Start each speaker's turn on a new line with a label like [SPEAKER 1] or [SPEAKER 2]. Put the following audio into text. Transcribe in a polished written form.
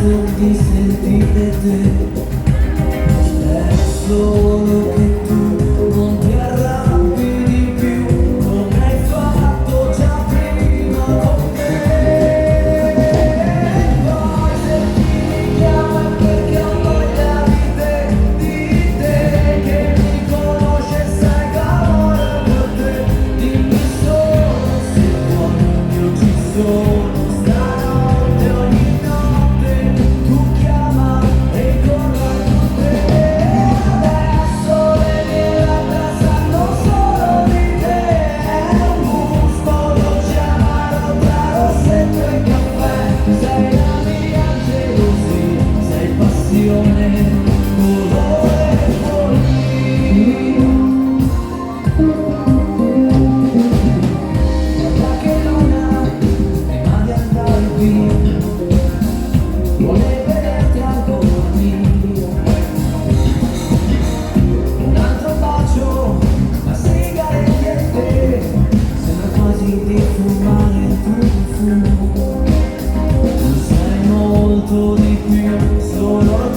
[SPEAKER 1] penso di sentire te, è solo che tu non ti arrabbi di più come hai fatto già prima con me. Poi se ti richiamo è perché ho voglia di te, che mi conosci e sai che amore per te. Dimmi solo se vuoi, io ci sono. Stanotte ogni notte tu chiama e corro con te. Adesso le mie labbra sanno solo di te. È un gusto dolce amaro tra rossetto e caffè. Sei la mia gelosia, sei passione, colore e follia. Guarda che luna, prima di andare via, vorrei vederti ancora mia. Un altro bacio, una sigaretta e te, sembra quasi di fumare il tuo profumo. Tu sei molto di più, solo